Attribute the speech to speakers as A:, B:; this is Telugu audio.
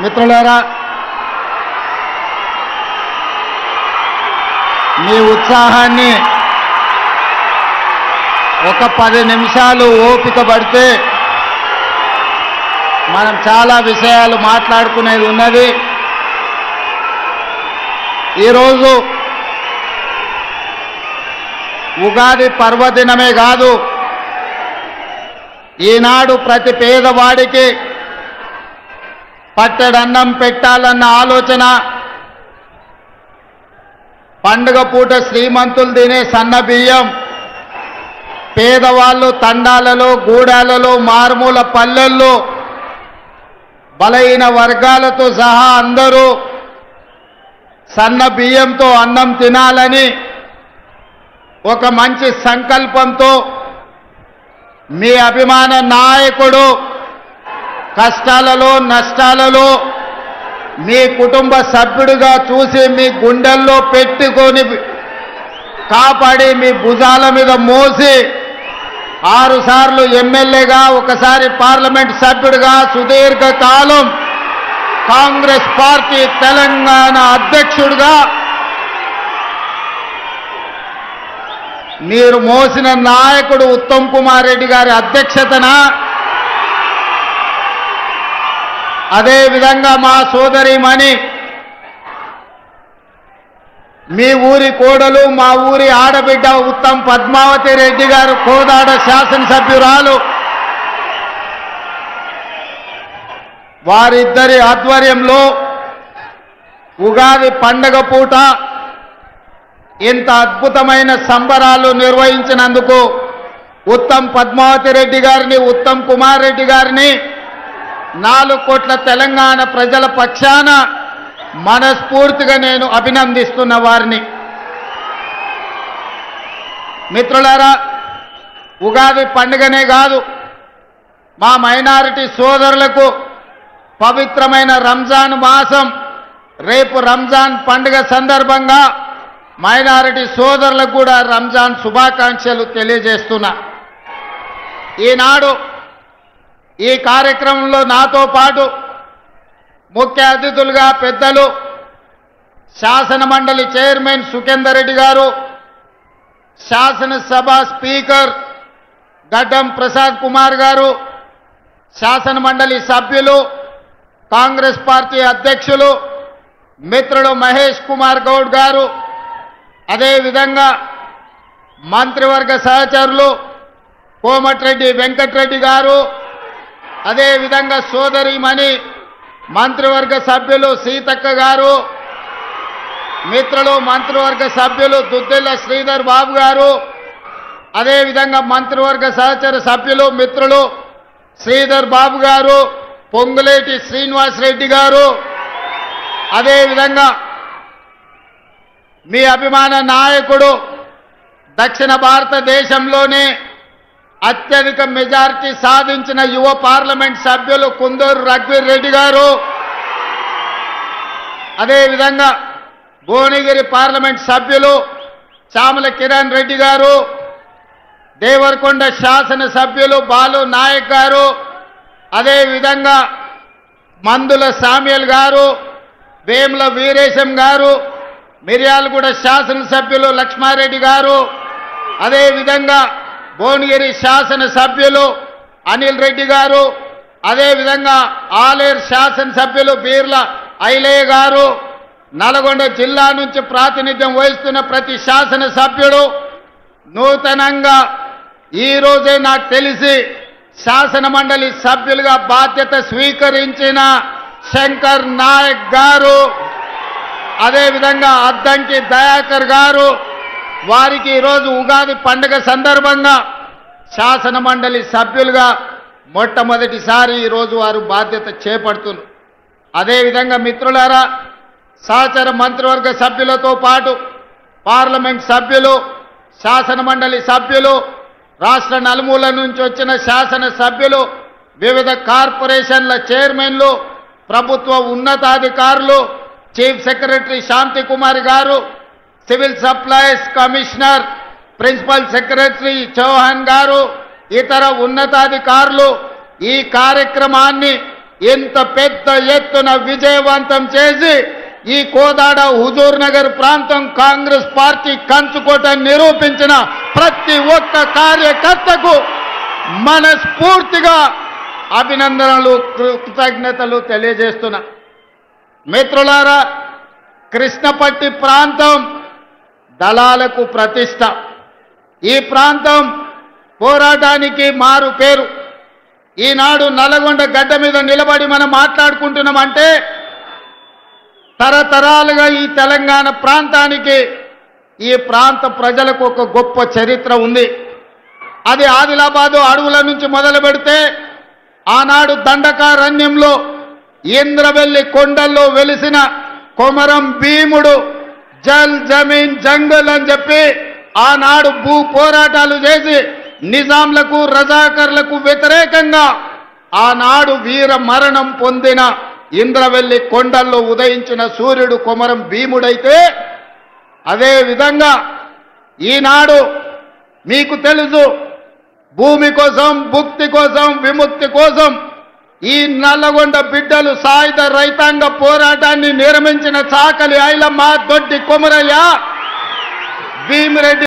A: మిత్రులారా, మీ ఉత్సాహాన్ని ఒక 10 నిమిషాలు ఓపిక పడితే మనం చాలా విషయాలు మాట్లాడుకునేది ఉన్నది. ఈరోజు ఉగాది పర్వదినమే కాదు, ఈనాడు ప్రతి పేదవాడికి పట్టెడన్నం పెట్టాలన్న ఆలోచన, పండుగ పూట శ్రీమంతులు తినే సన్న బియ్యం, పేదవాళ్ళు తండాలలో గూడాలలో మారుమూల పల్లెల్లో బలహీన వర్గాలతో సహా అందరూ సన్న బియ్యంతో అన్నం తినాలని ఒక మంచి సంకల్పంతో మీ అభిమాన నాయకుడు కష్టాలలో నష్టాలలో మీ కుటుంబ సభ్యుడిగా చూసి మీ గుండెల్లో పెట్టుకొని కాపాడి మీ భుజాల మీద మోసి 6 సార్లు ఎమ్మెల్యేగా, ఒకసారి పార్లమెంట్ సభ్యుడిగా, సుదీర్ఘ కాలం కాంగ్రెస్ పార్టీ తెలంగాణ అధ్యక్షుడిగా మీరు మోసిన నాయకుడు ఉత్తమ్ కుమార్ రెడ్డి గారి అధ్యక్షతన, అదేవిధంగా మా సోదరిమణి మీ ఊరి కోడలు, మా ఊరి ఆడబిడ్డ ఉత్తమ్ పద్మావతి రెడ్డి గారు, కోదాడ శాసనసభ్యురాలు, వారిద్దరి ఆధ్వర్యంలో ఉగాది పండగ పూట ఇంత అద్భుతమైన సంబరాలు నిర్వహించినందుకు ఉత్తమ్ పద్మావతి రెడ్డి గారిని, ఉత్తమ్ కుమార్ రెడ్డి గారిని 4 కోట్ల తెలంగాణ ప్రజల పక్షాన మనస్ఫూర్తిగా నేను అభినందిస్తున్న వారిని. మిత్రులారా, ఉగాది పండుగనే కాదు, మా మైనారిటీ సోదరులకు పవిత్రమైన రంజాన్ మాసం, రేపు రంజాన్ పండుగ సందర్భంగా మైనారిటీ సోదరులకు కూడా రంజాన్ శుభాకాంక్షలు తెలియజేస్తున్నా. ఈనాడు ఈ కార్యక్రమంలో నాతో పాటు ముఖ్య అతిథులుగా పెద్దలు శాసన మండలి చైర్మన్ సుఖేందర్ రెడ్డి గారు, శాసనసభ స్పీకర్ గడ్డం ప్రసాద్ కుమార్ గారు, శాసన మండలి సభ్యులు, కాంగ్రెస్ పార్టీ అధ్యక్షులు మిత్రులు మహేష్ కుమార్ గౌడ్ గారు, అదేవిధంగా మంత్రివర్గ సహచరులు కోమటిరెడ్డి వెంకటరెడ్డి గారు, అదేవిధంగా సోదరిమణి మంత్రివర్గ సభ్యులు సీతక్క గారు, మిత్రులు మంత్రివర్గ సభ్యులు దుద్దిల్ల శ్రీధర్ బాబు గారు, అదేవిధంగా మంత్రివర్గ సహచర సభ్యులు మిత్రులు శ్రీధర్ బాబు గారు, పొంగులేటి శ్రీనివాసరెడ్డి గారు, అదేవిధంగా మీ అభిమాన నాయకుడు దక్షిణ భారతదేశంలోనే అత్యధిక మెజారిటీ సాధించిన యువ పార్లమెంట్ సభ్యులు కుందూరు రఘువీర్ రెడ్డి గారు, అదేవిధంగా భువనగిరి పార్లమెంట్ సభ్యులు చామల కిరణ్ రెడ్డి గారు, దేవరకొండ శాసన సభ్యులు బాలు నాయక్ గారు, అదేవిధంగా మందుల సామ్యుల్ గారు, వేముల వీరేశం గారు, మిర్యాలగూడ శాసనసభ్యులు లక్ష్మారెడ్డి గారు, అదేవిధంగా భువనగిరి శాసన సభ్యులు అనిల్ రెడ్డి గారు, అదేవిధంగా ఆలేరు శాసనసభ్యులు బీర్ల ఐలయ్య గారు, నల్గొండ జిల్లా నుంచి ప్రాతినిధ్యం వహిస్తున్న ప్రతి శాసన సభ్యుడు, నూతనంగా ఈరోజే నాకు తెలిసి శాసన మండలి సభ్యులుగా బాధ్యత స్వీకరించిన శంకర్ నాయక్ గారు, అదేవిధంగా అద్దంకి దయాకర్ గారు, వారికి ఈరోజు ఉగాది పండుగ సందర్భంగా శాసన మండలి సభ్యులుగా మొట్టమొదటిసారి ఈరోజు వారు బాధ్యత చేపడుతున్నారు. అదేవిధంగా మిత్రులారా, సహచర మంత్రివర్గ సభ్యులతో పాటు పార్లమెంట్ సభ్యులు, శాసన మండలి సభ్యులు, రాష్ట్ర నలుమూల నుంచి వచ్చిన శాసన సభ్యులు, వివిధ కార్పొరేషన్ల చైర్మన్లు, ప్రభుత్వ ఉన్నతాధికారులు, చీఫ్ సెక్రటరీ శాంతి కుమార్ గారు, civil supplies commissioner, principal secretary Chauhan గారు, ఇతర ఉన్నతాధికారులు ఈ కార్యక్రమాన్ని ఇంత పెద్ద ఎత్తున విజయవంతం చేసి ఈ కోదాడ హుజూర్ నగర్ ప్రాంతం కాంగ్రెస్ పార్టీ కంచుకోట నిరూపించిన ప్రతి ఒక్క కార్యకర్తకు మనస్ఫూర్తిగా అభినందనలు కృతజ్ఞతలు తెలియజేస్తున్నా. మిత్రులారా, కృష్ణపట్టి ప్రాంతం దళాలకు ప్రతిష్ట. ఈ ప్రాంతం పోరాటానికి మారు పేరు. ఈనాడు నల్లగొండ గడ్డ మీద నిలబడి మనం మాట్లాడుకుంటున్నామంటే తరతరాలుగా ఈ తెలంగాణ ప్రాంతానికి ఈ ప్రాంత ప్రజలకు ఒక గొప్ప చరిత్ర ఉంది. అది ఆదిలాబాదు అడవుల నుంచి మొదలు పెడితే ఆనాడు దండకారణ్యంలో ఇంద్రవెల్లి కొండల్లో వెలిసిన కొమరం భీముడు జల్ జమీన్ జంగల్ అని చెప్పి ఆనాడు భూ పోరాటాలు చేసి నిజాంలకు రజాకర్లకు వ్యతిరేకంగా ఆనాడు వీర మరణం పొందిన ఇంద్రవెల్లి కొండల్లో ఉదయించిన సూర్యుడు కొమరం భీముడైతే అదే విధంగా ఈనాడు మీకు తెలుసు భూమి కోసం, భుక్తి కోసం, విముక్తి కోసం ఈ నల్లగొండ బిడ్డలు సాయుధ రైతాంగ పోరాటాన్ని నిర్మించిన చాకలి ఐలమ్మ, దొడ్డి కొమరయ్య, భీమిరెడ్డి